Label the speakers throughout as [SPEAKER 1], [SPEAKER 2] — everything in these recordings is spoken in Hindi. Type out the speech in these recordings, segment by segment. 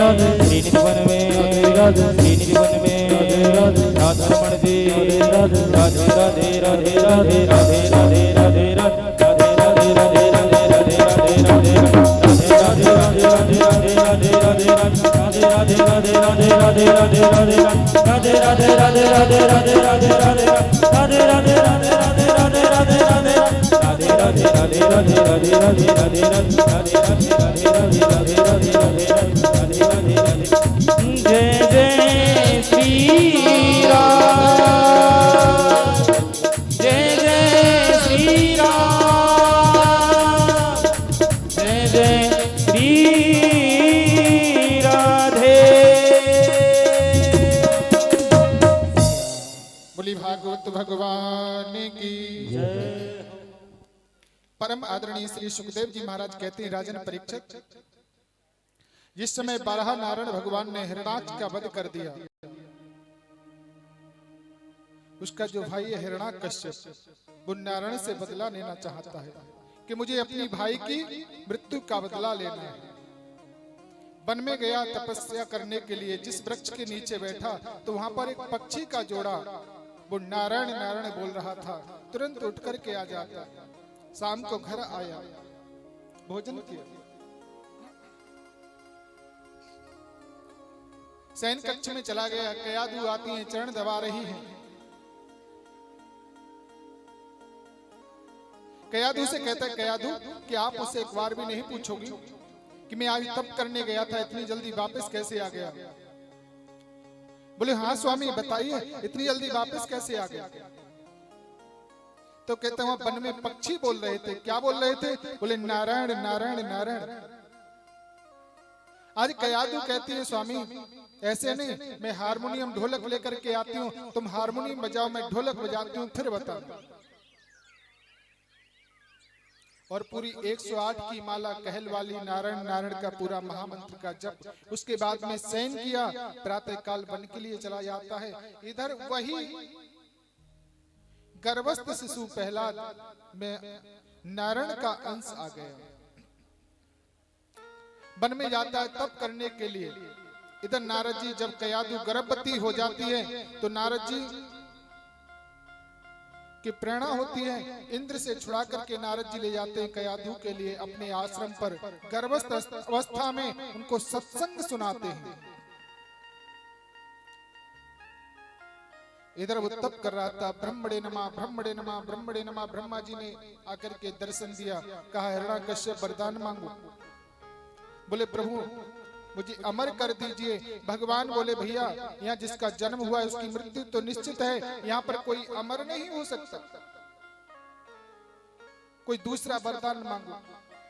[SPEAKER 1] श्रीनिधि वन में श्रीनिधि वन में राधा रमण जी राधे राधे राधे राधे राधे राधे राधे राधे राधे राधे राधे राधे राधे जय जय श्री राम जय जय श्री राम जय जय श्री राधे।
[SPEAKER 2] बोली भागवत भगवान की जय। परम आदरणीय श्री सुखदेव जी महाराज कहते हैं, राजन परीक्षित, जिस समय बारह नारायण भगवान ने हिरणाक्ष का वध कर दिया, उसका जो भाई है हिरण्याकश्यप वो नारायण से बदला लेना चाहता है कि मुझे अपनी भाई की मृत्यु का बदला लेना है। वन में गया तपस्या करने के लिए, जिस वृक्ष के नीचे बैठा तो वहां पर एक पक्षी का जोड़ा वो नारायण नारायण बोल रहा था। तुरंत उठ करके आ जाता, शाम को घर आया, भोजन किया, शयन कक्ष में चला गया। कयादू आती हैं, चरण दबा रही हैं। कयादू से कहता है, कयादू कि आप उसे एक बार भी नहीं पूछोगी कि मैं आज तप करने गया था, इतनी जल्दी वापस कैसे आ गया? बोले हाँ स्वामी बताइए, इतनी जल्दी वापस कैसे आ गया? तो कहते हैं वन में पक्षी बोल रहे थे। क्या बोल रहे थे? बोले नारायण नारायण नारायण। आज कयादू कहती है, स्वामी ऐसे नहीं, मैं हारमोनियम ढोलक लेकर के आती हूँ, तुम हारमोनियम बजाओ, मैं ढोलक बजाती हूँ, फिर बताओ। और पूरी 108 की माला कहल वाली नारायण नारायण का पूरा महामंत्र का जप, उसके बाद में शयन किया, प्रातः काल वन के लिए चला जाता है। इधर वही गर्भस्थ शिशु प्रहलाद में नारायण का अंश आ गया, वन में जाता है तप करने के लिए। इधर नारद जी, जब कयादू गर्भवती हो जाती है तो नारद जी की प्रेरणा होती है, इंद्र से छुड़ा करके नारद जी ले जाते हैं कयादू के लिए अपने आश्रम पर। गर्भस्थ अवस्था में उनको सत्संग सुनाते हैं। इधर वो तप कर रहा था, ब्रह्मणे नमः ब्रह्मणे नमः ब्रह्मणे नमः। ब्रह्मा जी ने आकर के दर्शन दिया, कहा हिरण्याकश्यप वरदान मांगो। बोले प्रभु मुझे अमर कर दीजिए। भगवान बोले भैया यहाँ जिसका जन्म हुआ है उसकी मृत्यु तो निश्चित है, यहाँ पर कोई अमर नहीं हो सकता, कोई दूसरा वरदान मांगो।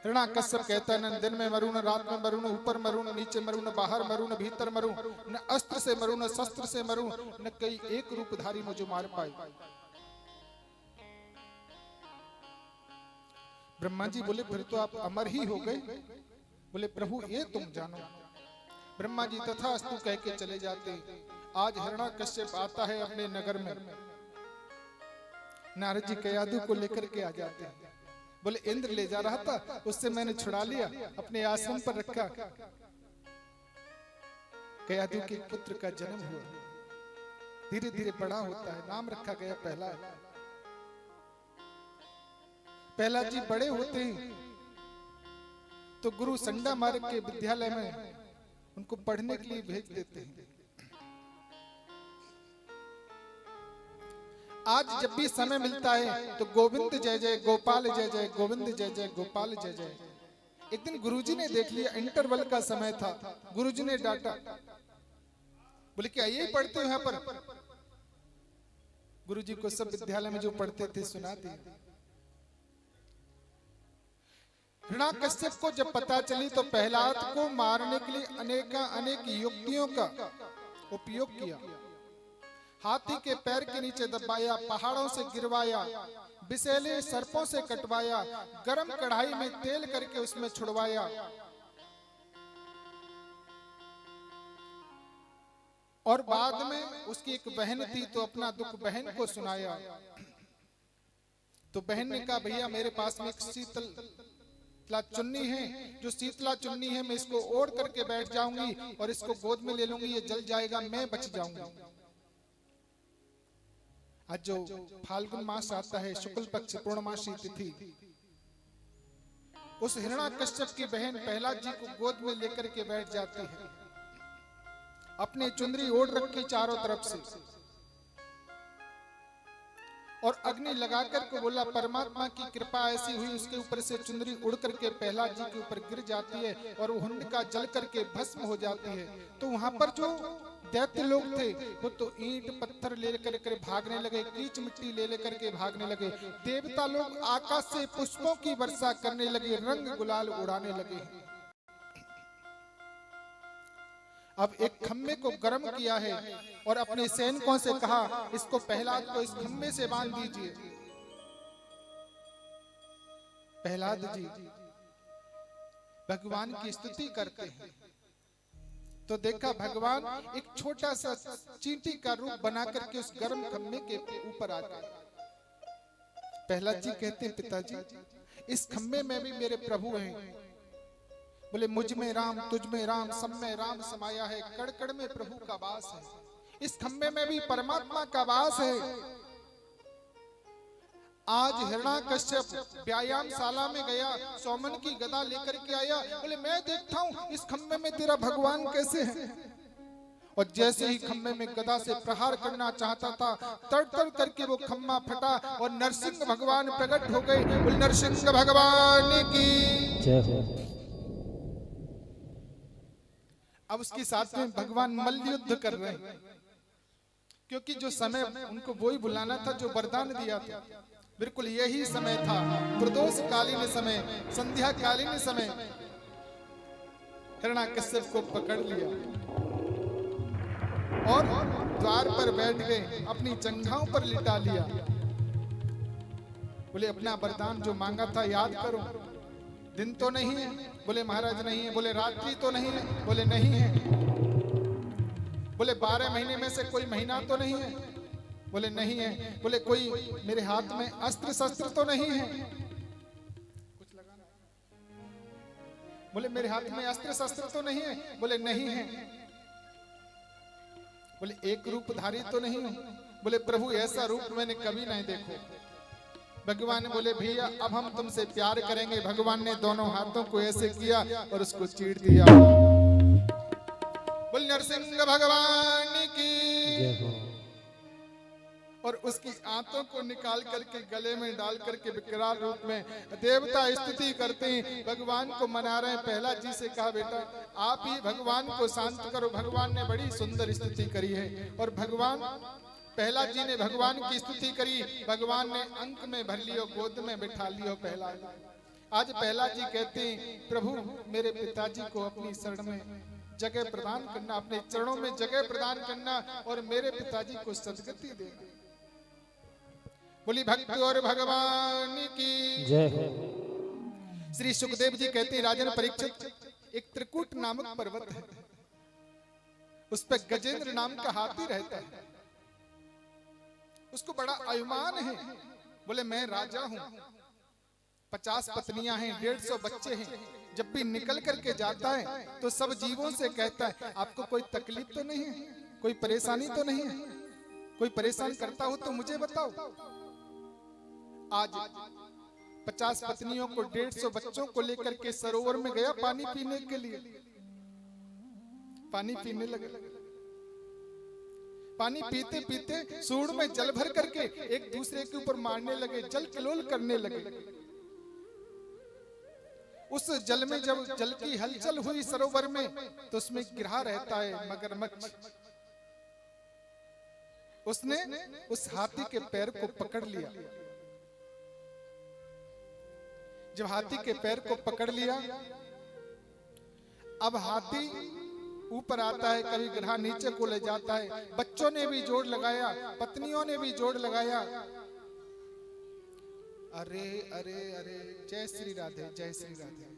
[SPEAKER 2] हिरण्याकश्यप कहता है, न दिन में मरू, न रात में मरू, न ऊपर मरू, न नीचे मरू, न बाहर मरू, न भीतर मरू, न अस्त्र से मरू, न शस्त्र से मरू, न कई एक रूपधारी मुझे मार पाए। ब्रह्मा जी बोले फिर तो आप अमर ही हो गए। बोले प्रभु ये तुम जानो। ब्रह्मा जी तथास्तु कह के चले जाते। आज हिरण्याकश्यप आता है अपने नगर में, नारद जी कयादू को लेकर के आ जाते हैं। बोले इंद्र ले जा रहा था, उससे मैंने छुड़ा लिया, अपने आश्रम पर रखा। कयादू के पुत्र का जन्म हुआ, धीरे धीरे बड़ा होता है, नाम रखा गया प्रहलाद। प्रहलाद जी बड़े होते हैं तो गुरु संडा मार्ग के विद्यालय में उनको पढ़ने के लिए भेज देते हैं। आज जब भी समय मिलता है तो गोविंद जय जय गोपाल जय जय, गोविंद जय जय गोपाल जय जय। एक दिन गुरुजी ने देख लिया, इंटरवल का समय था, गुरुजी ने डांटा, बोले क्या यही पढ़ते हो यहाँ पर? गुरुजी को सब विद्यालय में जो पढ़ते थे सुना दिए। हिरण्याकश्यप को जब पता चली तो प्रहलाद को मारने के लिए अनेक युक्तियों का उपयोग किया। हाथी के पैर के नीचे दबाया, पहाड़ों से गिरवाया, विषैले सर्पों से कटवाया, गरम कढ़ाई में तेल करके उसमें छुड़वाया और बाद में उसकी एक बहन थी तो अपना दुख बहन को सुनाया। तो बहन ने कहा भैया मेरे पास में एक शीतल शीतला चुन्नी है, जो शीतला चुन्नी है मैं इसको ओढ़ करके बैठ जाऊंगी और इसको गोद में ले लूंगी, ये जल जाएगा, मैं बच जाऊंगी। आज जो फाल्गुन मास आता है, शुक्ल पक्ष पूर्णमासी तिथि, उस हिरण्याकश्यप की बहन प्रहलाद जी को गोद में लेकर के बैठ जाती है, अपनी चुंदरी ओढ़ रखी चारों तरफ से, और अग्नि लगाकर के बोला, परमात्मा की कृपा ऐसी हुई उसके ऊपर से चुंदरी उड़ करके प्रहलाद जी के ऊपर गिर जाती है और वो हुंड का जल करके भस्म हो जाती है। तो वहां पर जो दैत्य लोग थे वो तो ईंट पत्थर ले करके भागने लगे, कीच मिट्टी ले लेकर के भागने लगे। देवता लोग आकाश से पुष्पों की वर्षा करने लगे, रंग गुलाल उड़ाने लगे। अब एक खम्भे को गर्म किया है और अपने सैनिकों से कहा, इसको प्रहलाद को इस खम्भे से बांध दीजिए। प्रहलाद जी भगवान की स्तुति करते हैं तो देखा भगवान एक छोटा सा चींटी का रूप बना करके उस गर्म खम्भे के ऊपर आ गए। प्रहलाद जी कहते हैं, पिताजी इस खम्भे में भी मेरे प्रभु हैं। बोले, मुझ में राम, तुझ में राम, सब में राम समाया है, कड़ कड़ में प्रभु का वास है। इस खम्भे में भी परमात्मा का वास है। आज हिरण्याकश्यप व्यायामशाला में गया, सौमन की गदा लेकर के आया, बोले मैं देखता हूं इस खम्भे में तेरा भगवान कैसे है। और जैसे ही खम्भे में गदा से प्रहार करना चाहता था, तड़ तड़ करके वो खम्भा फटा और नरसिंह भगवान प्रकट हो गए। बोले नरसिंह भगवान की जय हो। अब उसके साथ में भगवान मल्ल युद्ध कर रहे हैं, क्योंकि जो समय उनको वही बुलाना था जो वरदान दिया था, बिल्कुल यही समय था। प्रदोष कालीन समय, संध्या कालीन समय हिरण्याकश्यप को पकड़ लिया और द्वार पर बैठ गए, अपनी जंघाओं पर लिटा लिया। बोले अपना वरदान जो मांगा था याद करो। दिन तो नहीं है? बोले महाराज नहीं है। बोले रात्रि तो नहीं है? बोले नहीं है। बोले 12 महीने में से कोई महीना तो नहीं है? बोले नहीं है। बोले कोई मेरे हाथ में अस्त्र शस्त्र तो नहीं है? कुछ लगाना। बोले मेरे हाथ में अस्त्र शस्त्र तो नहीं है? बोले नहीं है। बोले एक रूपधारी तो नहीं हो? बोले प्रभु ऐसा रूप मैंने कभी नहीं देखो। भगवान ने बोले भैया अब हम तुमसे प्यार करेंगे। भगवान ने दोनों हाथों को ऐसे किया और उसको चीर दिया। बोल नरसिंह भगवान की। और उसकी आंतों को निकाल करके गले में डाल करके विकराल रूप में देवता स्तुति करते हैं, भगवान को मना रहे हैं। प्रहलाद जी से कहा बेटा आप ही भगवान को शांत करो। भगवान ने बड़ी सुंदर स्तुति करी है और भगवान प्रहलाद जी ने भगवान की स्तुति करी। भगवान ने अंक में भर लियो, गोद में बिठा लियो प्रहलाद। आज प्रहलाद जी कहते हैं प्रभु मेरे पिताजी को अपनी शरण में जगह प्रदान करना, अपने चरणों में जगह प्रदान करना और मेरे पिताजी को सदगति देना। बोली भक्त और भगवान की जय हो। श्री सुखदेव जी कहते हैं राजन परीक्षित एक त्रिकूट नामक पर्वत है, उस पर गजेंद्र नाम का हाथी रहता है। उसको बड़ा अभिमान है। बोले मैं राजा हूं, 50 पत्नियां हैं, 150 बच्चे हैं। जब भी निकल करके जाता है तो सब जीवों से कहता है आपको कोई तकलीफ तो नहीं है, कोई परेशानी तो नहीं है? कोई परेशान करता हो तो मुझे बताओ। आज 50 पत्नियों को 150 बच्चों को लेकर के सरोवर में गया पानी पीने के लिए। पानी पीने लगे। पानी पीते पीते सूंड में जल भर करके एक दूसरे के ऊपर मारने लगे, जल किलोल करने लगे। उस जल में जब जल की हलचल हुई सरोवर में तो उसमें गिरहा रहता है मगरमच्छ। उसने उस हाथी के पैर को पकड़ लिया। जब हाथी के पैर को पकड़ लिया, अब हाथी ऊपर आता है, कभी गिरहा नीचे को ले जाता है। बच्चों ने भी जोर लगाया, पत्नियों ने भी जोर लगाया। अरे अरे अरे जय श्री राधे, जय श्री राधे।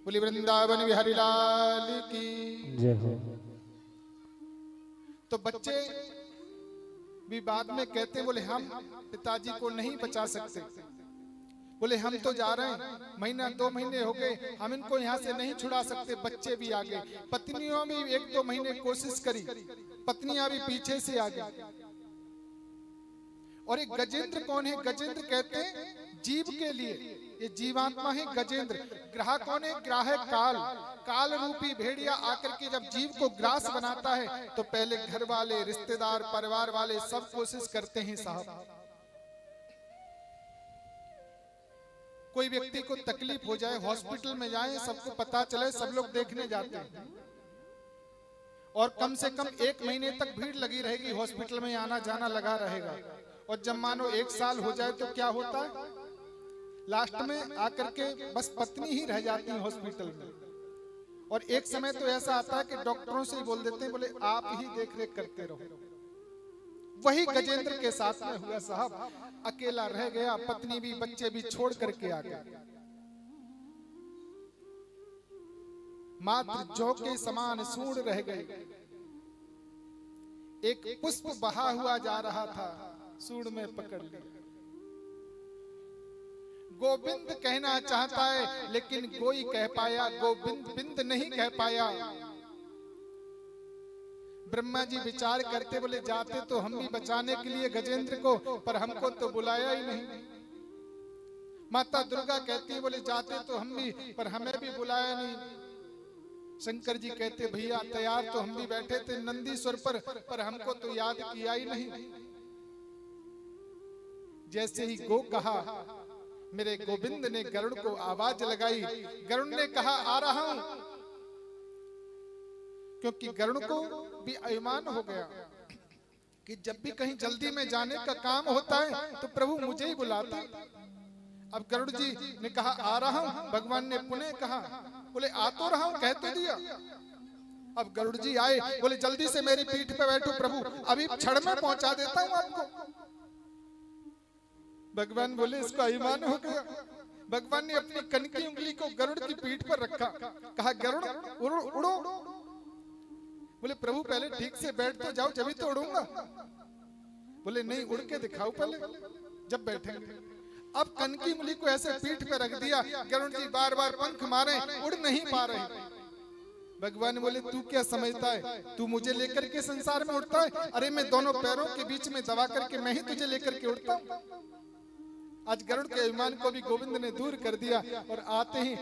[SPEAKER 2] बोली वृंदावन बिहारी लाल की जय हो। तो बच्चे भी बाद में कहते बोले हम पिताजी को नहीं बचा सकते, बोले हम तो जा रहे हैं, महीना 2 महीने हो गए, हम इनको यहाँ से नहीं छुड़ा सकते, बच्चे भी आ गए। पत्नियों भी 1-2 महीने कोशिश करी, पत्नियां भी पीछे से आ गई। और एक गजेंद्र कौन है? गजेंद्र कहते हैं जीव के लिए, ये जीवात्मा है गजेंद्र। ग्राह कौन है? ग्राह है काल। काल रूपी भेड़िया आकर के जब जीव को ग्रास बनाता है तो पहले घर वाले, रिश्तेदार, परिवार वाले सब कोशिश करते हैं साहब। कोई व्यक्ति को तकलीफ हो जाए, हॉस्पिटल में जाए, सबको पता चले, सब लोग देखने जाते हैं और कम से कम 1 महीने तक भीड़ लगी रहेगी, हॉस्पिटल में आना जाना लगा रहेगा। और जब मानो 1 साल हो जाए तो क्या होता है? लास्ट में आकर के बस पत्नी ही रह जाती है हॉस्पिटल में। और एक समय तो ऐसा आता है कि डॉक्टरों से ही बोल देते हैं, बोले आप ही देख रेख करते रहो। वही गजेंद्र के साथ में हुआ साहब। अकेला रह गया, पत्नी भी बच्चे भी छोड़ करके आ गया। मात्र जौ के समान सूंड रह गई। एक पुष्प बहा हुआ जा रहा था, सूंड में पकड़ लिया। गोविंद कहना चाहता है लेकिन कोई कह पाया, गोविंद बिंद नहीं कह पाया। ब्रह्मा जी विचार करते, बोले जाते तो हम भी बचाने के लिए गजेंद्र को, पर हमको तो बुलाया ही नहीं। माता दुर्गा कहती है, बोले जाते तो हम भी, पर हमें भी बुलाया नहीं। शंकर जी कहते, भैया तैयार तो हम भी बैठे थे नंदीश्वर पर हमको तो याद किया ही नहीं। जैसे ही गो कहा, मेरे गोविंद ने गरुड़ को आवाज लगाई। गरुड़ ने कहा आ रहा हूं, क्योंकि गरुड़ को भी अभिमान हो गया कि जब भी कहीं जल्दी में जाने का काम होता है तो प्रभु मुझे ही बुलाते। अब गरुड़ जी ने कहा आ रहा हूं, भगवान ने पुनः कहा, बोले आ तो रहा हूं, कह तो दिया। अब गरुड़ जी आए, बोले जल्दी से मेरी पीठ पे बैठो प्रभु, अभी क्षण में पहुंचा देता हूं आपको। भगवान बोले इसका अभिमान हो गया। भगवान ने अपनी कनकी उंगली को गरुड़ की पीठ पर रखा, कहा गरुड़ उड़ो। बोले प्रभु पहले ठीक से बैठ तो जाओ, जब ही तो उड़ूंगा। बोले नहीं, उड़ के दिखाओ पहले, जब बैठेंगे। अब कनकी उंगली को ऐसे पीठ पे रख दिया, गरुड़ जी बार बार पंख मारे, उड़ नहीं पा रहे। भगवान बोले तू क्या समझता है, तू मुझे लेकर के संसार में उड़ता है? अरे मैं दोनों पैरों के बीच में दबा करके मैं ही तुझे लेकर के उड़ता हूं। आज गरुड़ के अभिमान को भी गोविंद ने दूर कर दिया और आते ही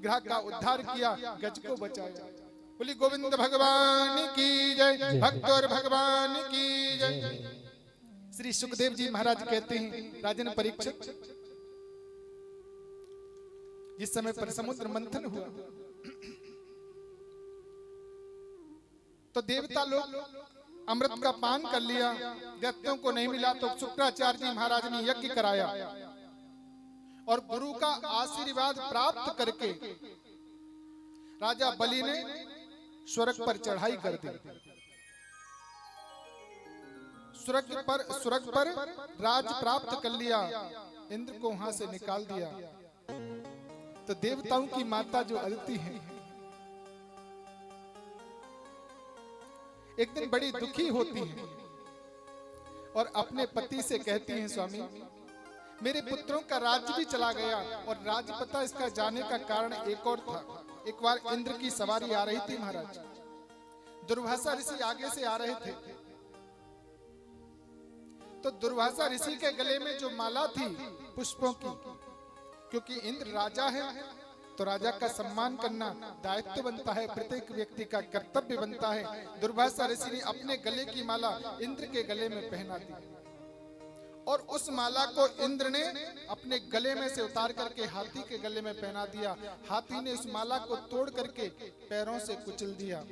[SPEAKER 2] ग्रह का उद्धार किया, गज को बचाया। बोली गोविंद भगवान की जय, भक्त और भगवान की जय। श्री सुखदेव जी महाराज कहते हैं, राजन परीक्षित, जिस समय पर समुद्र मंथन हुआ तो देवता लोग अमृत का पान कर लिया, दैत्यों को नहीं मिला तो शुक्राचार्य जी महाराज ने यज्ञ कराया और गुरु का आशीर्वाद प्राप्त करके राजा बलि ने स्वर्ग पर चढ़ाई कर दी। स्वर्ग पर राज प्राप्त कर लिया, इंद्र को वहां से निकाल दिया। तो देवताओं की माता जो अदिति है, एक दिन बड़ी दुखी होती हैं और अपने पति से कहती हैं, स्वामी मेरे पुत्रों का राज्य भी चला गया। और राज्य पता इसका जाने का कारण एक और था। एक बार इंद्र की सवारी आ रही थी महाराज, दुर्वासा ऋषि आगे से आ रहे थे। तो दुर्वासा ऋषि के गले में जो माला थी पुष्पों की, क्योंकि इंद्र राजा है तो राजा का सम्मान करना दायित्व बनता है, प्रत्येक व्यक्ति का कर्तव्य बनता है। दुर्वासा ऋषि ने अपने गले की माला इंद्र के गले में पहना दी और उस माला को इंद्र ने अपने गले में से उतार करके हाथी के गले में पहना दिया। हाथी ने उस माला को तोड़ करके पैरों से कुचल दिया,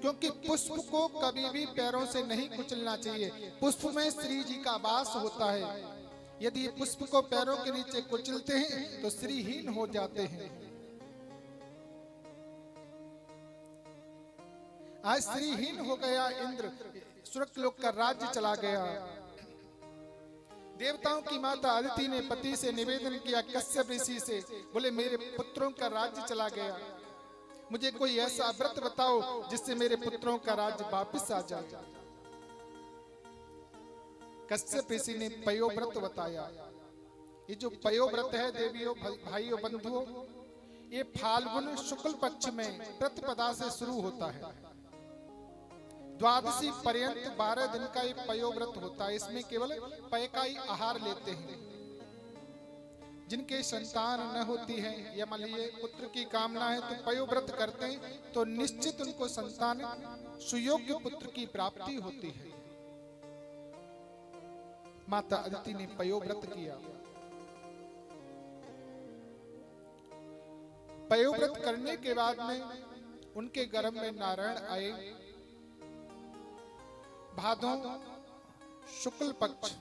[SPEAKER 2] क्योंकि पुष्प को कभी भी पैरों से नहीं कुचलना चाहिए। पुष्प में श्री जी का वास होता है। यदि पुष्प को पैरों के नीचे कुचलते हैं तो श्रीहीन हो जाते हैं। आज श्रीहीन हो गया इंद्र, स्वर्ग लोक का राज्य चला गया। देवताओं की माता अदिति ने पति से निवेदन किया कश्यप ऋषि से, बोले मेरे पुत्रों का राज्य चला गया, मुझे कोई ऐसा व्रत बताओ जिससे मेरे पुत्रों का राज्य वापस आ जाए। कश्यप ऋषि ने पयोव्रत बताया। ये जो पयोव्रत है देवियों, भाइयों, बंधुओं, ये फाल्गुन शुक्ल पक्ष में प्रतिपदा से शुरू होता है। द्वादशी पर्यंत 12 दिन का ये पयोव्रत होता है। इसमें केवल पय का ही आहार लेते हैं। जिनके संतान न होती है या मान लीजिए पुत्र की कामना है तो पयोव्रत करते हैं, तो निश्चित उनको संतान सुयोग्य पुत्र की प्राप्ति होती है। माता अदिति ने पयोव्रत किया। पयोव्रत करने के बाद में उनके गर्भ में नारायण आए। भादों शुक्ल पक्ष